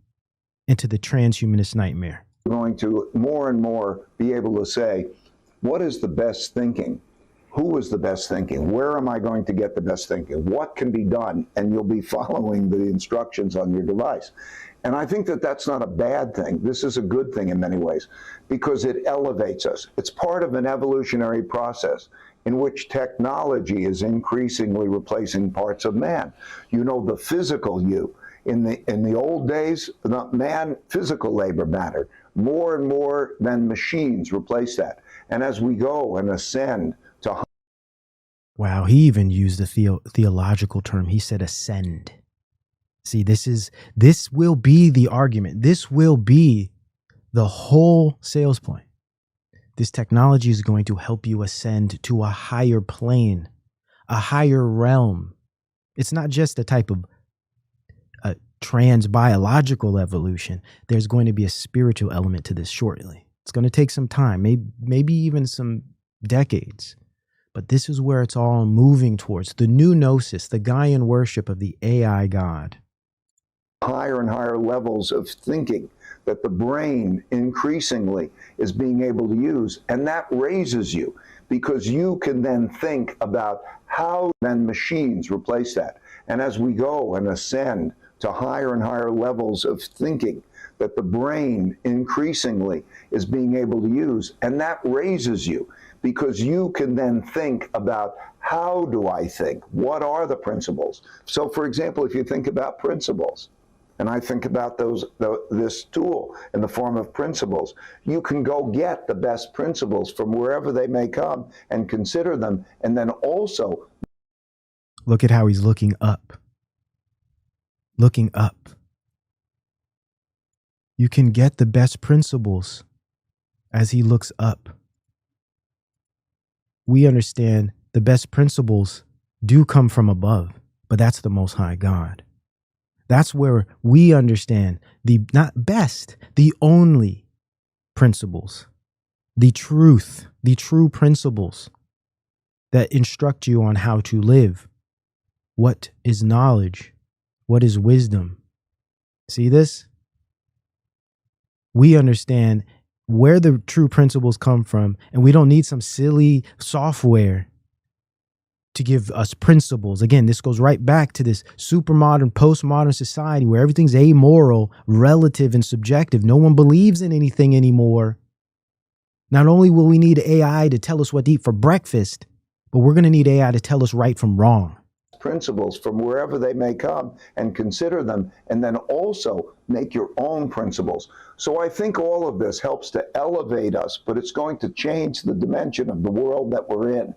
into the transhumanist nightmare. We're going to more and more be able to say, what is the best thinking? Who is the best thinking? Where am I going to get the best thinking? What can be done? And you'll be following the instructions on your device. And I think that that's not a bad thing. This is a good thing in many ways because it elevates us. It's part of an evolutionary process in which technology is increasingly replacing parts of man. You know, the physical you. In the old days, man, physical labor mattered. More and more than machines replace that. And as we go and ascend to... Wow, he even used a theological term. He said ascend. See, this will be the argument. This will be the whole sales point. This technology is going to help you ascend to a higher plane, a higher realm. It's not just a type of trans-biological evolution. There's going to be a spiritual element to this shortly. It's going to take some time, maybe even some decades. But this is where it's all moving towards. The new gnosis, the Gaian worship of the AI God. Higher and higher levels of thinking that the brain increasingly is being able to use. And that raises you because you can then think about how then machines replace that. And as we go and ascend to higher and higher levels of thinking that the brain increasingly is being able to use, and that raises you because you can then think about how do I think? What are the principles? So for example, if you think about principles, and I think about this tool in the form of principles, you can go get the best principles from wherever they may come and consider them, and then also... Look at how he's looking up. Looking up. You can get the best principles as he looks up. We understand the best principles do come from above, but that's the Most High God. That's where we understand the not best, the only principles, the true principles that instruct you on how to live. What is knowledge? What is wisdom? See this? We understand where the true principles come from, and we don't need some silly software to give us principles. Again, this goes right back to this super modern, postmodern society where everything's amoral, relative, and subjective. No one believes in anything anymore. Not only will we need AI to tell us what to eat for breakfast, but we're going to need AI to tell us right from wrong. Principles from wherever they may come and consider them, and then also make your own principles. So I think all of this helps to elevate us, but it's going to change the dimension of the world that we're in.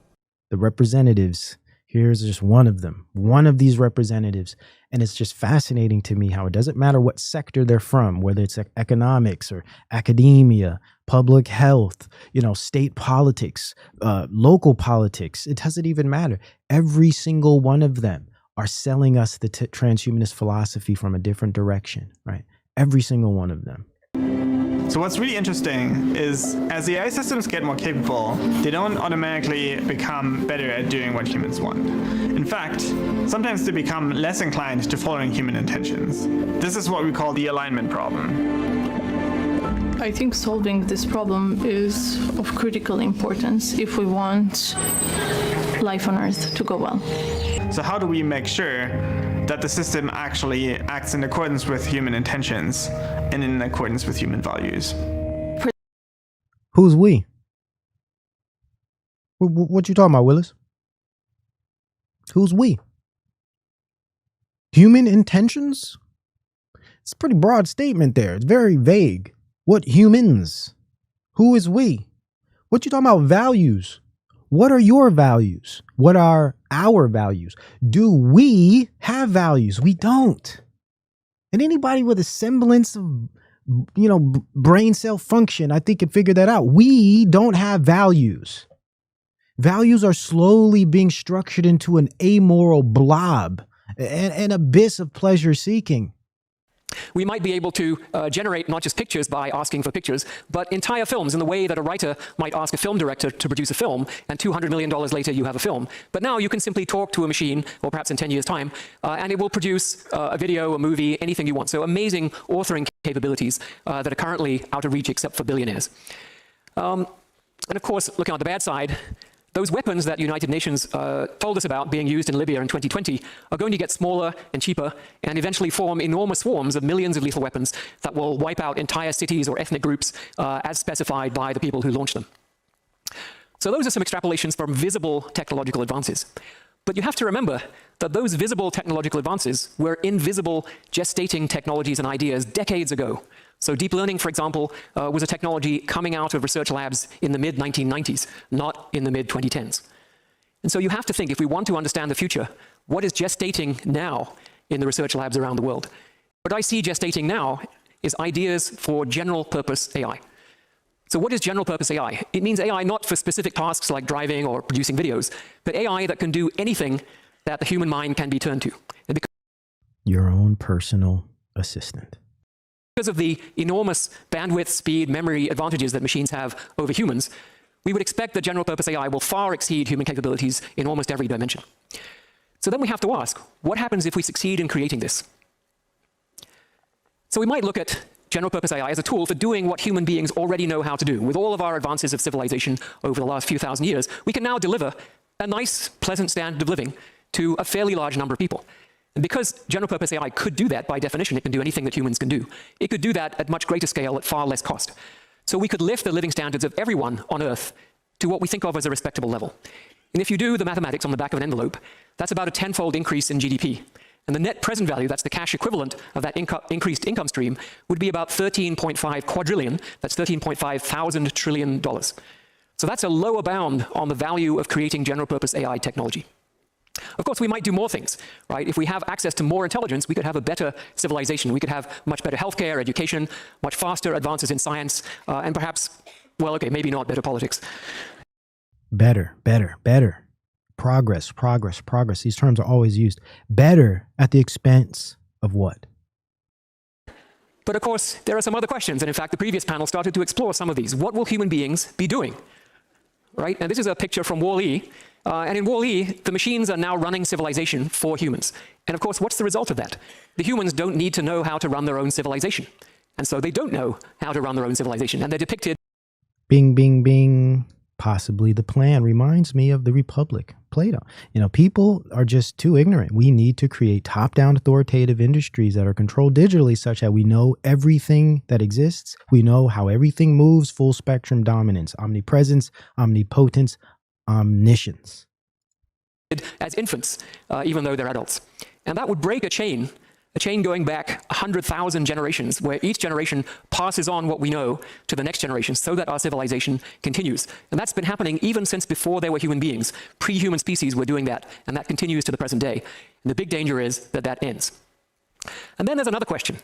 The representatives, here's just one of them, one of these representatives. And it's just fascinating to me how it doesn't matter what sector they're from, whether it's economics or academia, public health, state politics, local politics. It doesn't even matter. Every single one of them are selling us the transhumanist philosophy from a different direction, right? Every single one of them. So what's really interesting is as the AI systems get more capable, they don't automatically become better at doing what humans want. In fact, sometimes they become less inclined to following human intentions. This is what we call the alignment problem. I think solving this problem is of critical importance if we want life on Earth to go well. So how do we make sure that the system actually acts in accordance with human intentions and in accordance with human values? Who's we? What you talking about, Willis? Who's we? Human intentions? It's a pretty broad statement there. It's very vague. What humans? Who is we? What you talking about values? What are your values? What are our values? Do we have values? We don't. And anybody with a semblance of, brain cell function, I think can figure that out. We don't have values. Values are slowly being structured into an amoral blob, an abyss of pleasure seeking. We might be able to generate not just pictures by asking for pictures, but entire films in the way that a writer might ask a film director to produce a film, and $200 million later you have a film. But now you can simply talk to a machine, or perhaps in 10 years' time, and it will produce a video, a movie, anything you want. So amazing authoring capabilities that are currently out of reach except for billionaires. And of course, looking on the bad side, those weapons that United Nations told us about being used in Libya in 2020 are going to get smaller and cheaper and eventually form enormous swarms of millions of lethal weapons that will wipe out entire cities or ethnic groups as specified by the people who launched them. So those are some extrapolations from visible technological advances. But you have to remember that those visible technological advances were invisible gestating technologies and ideas decades ago. So deep learning, for example, was a technology coming out of research labs in the mid-1990s, not in the mid-2010s. And so you have to think, if we want to understand the future, what is gestating now in the research labs around the world? What I see gestating now is ideas for general-purpose AI. So what is general-purpose AI? It means AI not for specific tasks like driving or producing videos, but AI that can do anything that the human mind can be turned to. Your own personal assistant. Because of the enormous bandwidth, speed, memory advantages that machines have over humans, we would expect that general-purpose AI will far exceed human capabilities in almost every dimension. So then we have to ask, what happens if we succeed in creating this? So we might look at general-purpose AI as a tool for doing what human beings already know how to do. With all of our advances of civilization over the last few thousand years, we can now deliver a nice, pleasant standard of living to a fairly large number of people. And because general-purpose AI could do that by definition, it can do anything that humans can do. It could do that at much greater scale at far less cost. So we could lift the living standards of everyone on Earth to what we think of as a respectable level. And if you do the mathematics on the back of an envelope, that's about a 10-fold increase in GDP. And the net present value, that's the cash equivalent of that increased income stream, would be about 13.5 quadrillion, that's 13.5 thousand trillion dollars. So that's a lower bound on the value of creating general-purpose AI technology. Of course, we might do more things, right? If we have access to more intelligence, we could have a better civilization. We could have much better healthcare, education, much faster advances in science, and perhaps, well, okay, maybe not better politics. Better, better, better. Progress, progress, progress. These terms are always used. Better at the expense of what? But of course, there are some other questions. And in fact, the previous panel started to explore some of these. What will human beings be doing? Right? And this is a picture from Wall-E. And in Wall-E, the machines are now running civilization for humans. And of course, what's the result of that? The humans don't need to know how to run their own civilization. And so they don't know how to run their own civilization. And they're depicted. Bing, bing, bing. Possibly the plan reminds me of the Republic, Plato. You know, people are just too ignorant. We need to create top-down authoritative industries that are controlled digitally such that we know everything that exists. We know how everything moves, full spectrum dominance, omnipresence, omnipotence, omniscience. As infants, even though they're adults. And that would break a chain going back 100,000 generations, where each generation passes on what we know to the next generation so that our civilization continues. And that's been happening even since before there were human beings. Pre-human species were doing that, and that continues to the present day. And the big danger is that that ends. And then there's another question.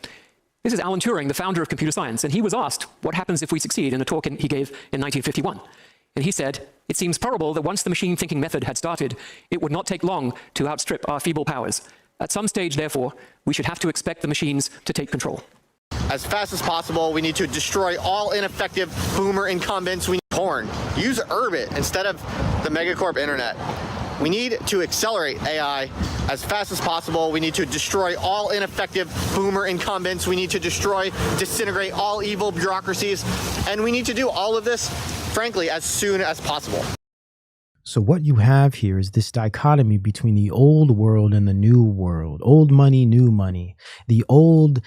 This is Alan Turing, the founder of computer science, and he was asked what happens if we succeed in a talk he gave in 1951. And he said, it seems probable that once the machine thinking method had started, it would not take long to outstrip our feeble powers. At some stage, therefore, we should have to expect the machines to take control. As fast as possible, we need to destroy all ineffective boomer incumbents. We need porn. Use Urbit instead of the megacorp internet. We need to accelerate AI as fast as possible. We need to destroy all ineffective boomer incumbents. We need to disintegrate all evil bureaucracies. And we need to do all of this, frankly, as soon as possible. So what you have here is this dichotomy between the old world and the new world. Old money, new money. The old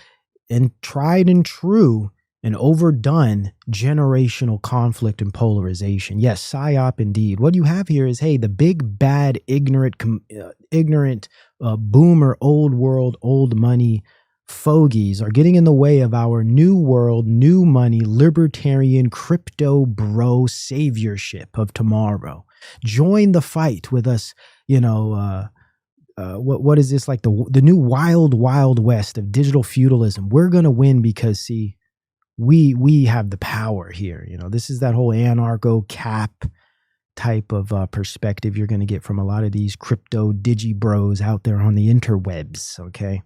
and tried and true and overdone generational conflict and polarization. Yes, PSYOP indeed. What you have here is, hey, the big, bad, ignorant boomer, old world, old money fogies are getting in the way of our new world, new money, libertarian, crypto bro saviorship of tomorrow. Join the fight with us, you know, what is this, like the new wild, wild west of digital feudalism. We're going to win because, see, we have the power here. You know, this is that whole anarcho cap type of perspective you're going to get from a lot of these crypto digi bros out there on the interwebs. Okay.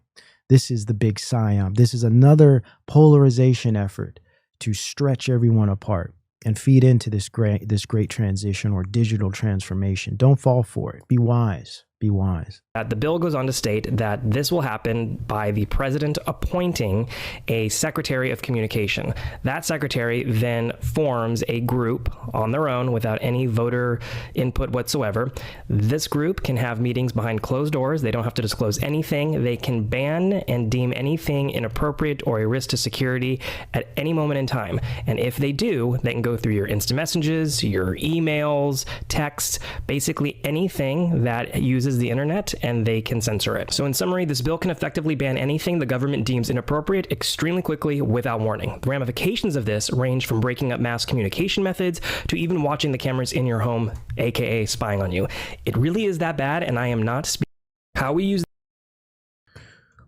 This is the big psyop. This is another polarization effort to stretch everyone apart and feed into this great transition or digital transformation. Don't fall for it. Be wise. Be wise. The bill goes on to state that this will happen by the president appointing a secretary of communication. That secretary then forms a group on their own without any voter input whatsoever. This group can have meetings behind closed doors. They don't have to disclose anything. They can ban and deem anything inappropriate or a risk to security at any moment in time. And if they do, they can go through your instant messages, your emails, texts, basically anything that uses the internet, and they can censor it. So in summary, this bill can effectively ban anything the government deems inappropriate extremely quickly without warning. The ramifications of this range from breaking up mass communication methods to even watching the cameras in your home, aka spying on you. It really is that bad, and I am not speaking how we use.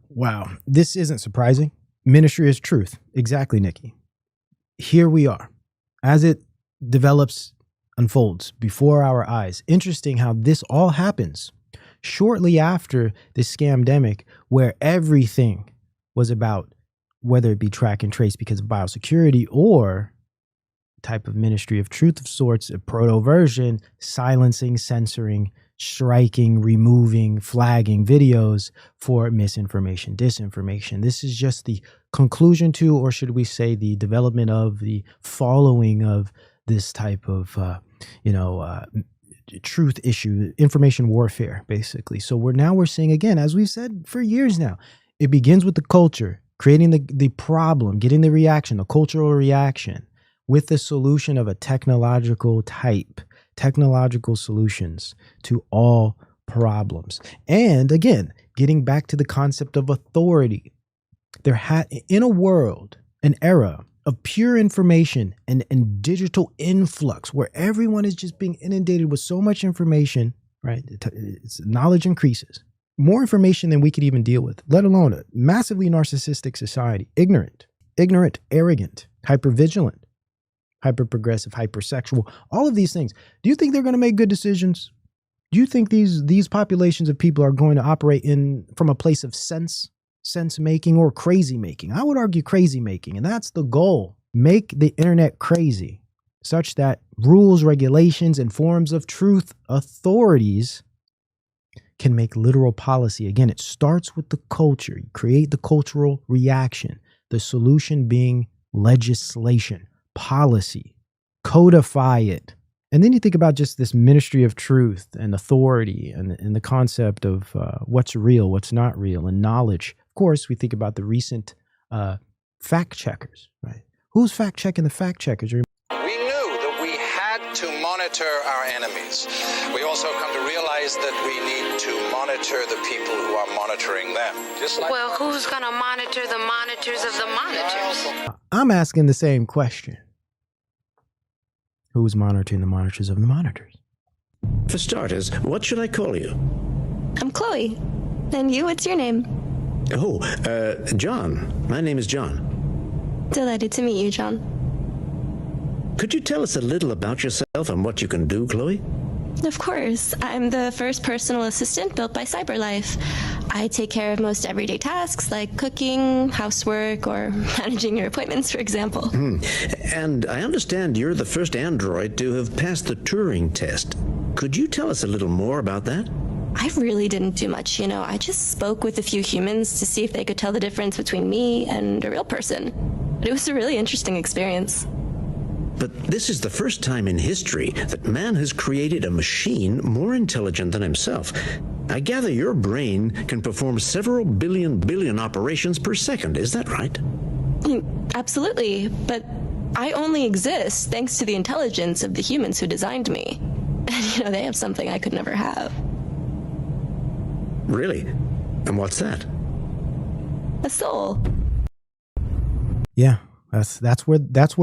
Wow, this isn't surprising. Ministry is truth. Exactly, Nikki. Here we are. As it develops, unfolds before our eyes. Interesting how this all happens shortly after the scamdemic, where everything was about, whether it be track and trace because of biosecurity or type of ministry of truth of sorts, a proto version, silencing, censoring, striking, removing, flagging videos for misinformation, disinformation. This is just the conclusion to, or should we say the development of, the following of this type of, truth issue, information warfare, basically. So we're seeing, again, as we've said for years now, it begins with the culture, creating the problem, getting the reaction, the cultural reaction, with the solution of a technological type, technological solutions to all problems. And again, getting back to the concept of authority, in a world, an era of pure information and digital influx, where everyone is just being inundated with so much information, right? Knowledge increases. More information than we could even deal with, let alone a massively narcissistic society. Ignorant, arrogant, hypervigilant, hyper-progressive, hypersexual, all of these things. Do you think they're going to make good decisions? Do you think these populations of people are going to operate from a place of sense making or crazy making? I would argue crazy making, and that's the goal. Make the internet crazy, such that rules, regulations, and forms of truth authorities can make literal policy. Again, it starts with the culture. You create the cultural reaction, the solution being legislation, policy, codify it. And then you think about just this ministry of truth and authority and the concept of what's real, what's not real, and knowledge. Of course, we think about the recent fact checkers, right? Who's fact checking the fact checkers? We knew that we had to monitor our enemies. We also come to realize that we need to monitor the people who are monitoring them. Well, who's going to monitor the monitors of the monitors? I'm asking the same question. Who's monitoring the monitors of the monitors? For starters, what should I call you? I'm Chloe. And you, what's your name? Oh, John. My name is John. Delighted to meet you, John. Could you tell us a little about yourself and what you can do, Chloe? Of course. I'm the first personal assistant built by CyberLife. I take care of most everyday tasks like cooking, housework, or managing your appointments, for example. And I understand you're the first android to have passed the Turing test. Could you tell us a little more about that? I really didn't do much, I just spoke with a few humans to see if they could tell the difference between me and a real person. But it was a really interesting experience. But this is the first time in history that man has created a machine more intelligent than himself. I gather your brain can perform several billion operations per second. Is that right? Absolutely. But I only exist thanks to the intelligence of the humans who designed me. And, they have something I could never have. Really? And what's that? A soul. Yeah, that's where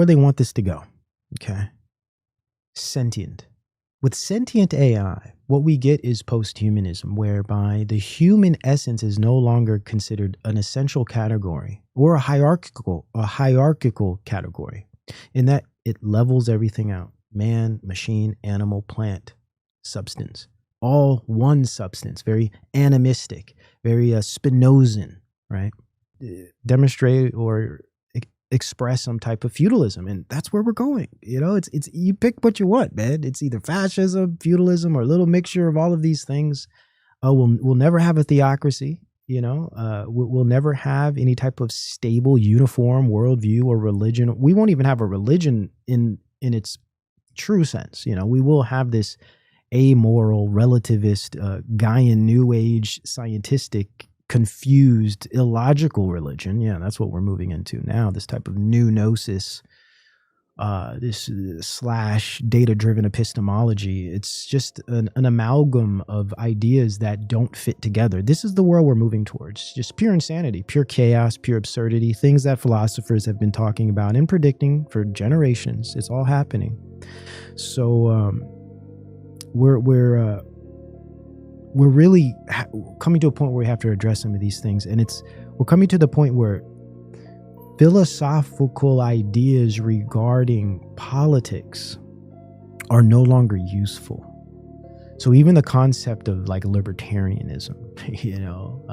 they want this to go. Okay. Sentient. With sentient AI, what we get is posthumanism, whereby the human essence is no longer considered an essential category or a hierarchical category, in that it levels everything out. man, machine, animal, plant, substance. All one substance, very animistic, very Spinozan, right? Demonstrate or express some type of feudalism, and that's where we're going. You know, it's you pick what you want, man. It's either fascism, feudalism, or a little mixture of all of these things. We'll never have a theocracy. You know, we'll never have any type of stable, uniform worldview or religion. We won't even have a religion in its true sense. You know, we will have this amoral, relativist, Gaian, New Age, scientific, confused, illogical religion. Yeah, that's what we're moving into now. This type of new gnosis, this slash data-driven epistemology. It's just an amalgam of ideas that don't fit together. This is the world we're moving towards. Just pure insanity, pure chaos, pure absurdity, things that philosophers have been talking about and predicting for generations. It's all happening. So we're really coming to a point where we have to address some of these things, and we're coming to the point where philosophical ideas regarding politics are no longer useful. So even the concept of like libertarianism, you know,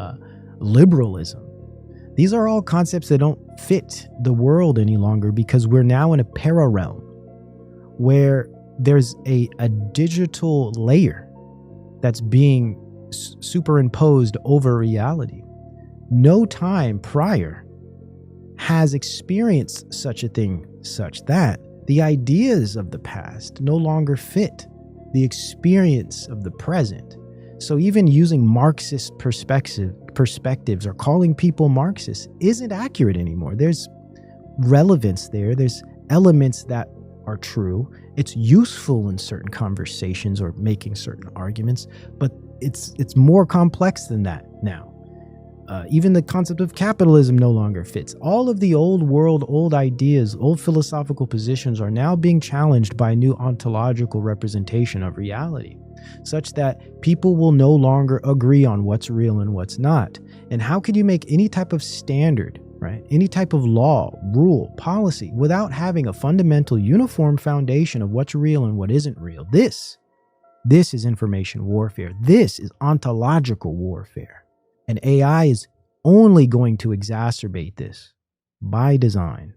liberalism, these are all concepts that don't fit the world any longer, because we're now in a parallel where there's a digital layer that's being superimposed over reality. No time prior has experienced such a thing, such that the ideas of the past no longer fit the experience of the present. So even using Marxist perspectives or calling people Marxists isn't accurate anymore. There's relevance there. There's elements that are true. It's useful in certain conversations or making certain arguments, but it's more complex than that now. Even the concept of capitalism no longer fits. All of the old world, old ideas, old philosophical positions are now being challenged by new ontological representation of reality, such that people will no longer agree on what's real and what's not. And how could you make any type of standard, right? Any type of law, rule, policy, without having a fundamental uniform foundation of what's real and what isn't real? This is information warfare. This is ontological warfare. And AI is only going to exacerbate this by design.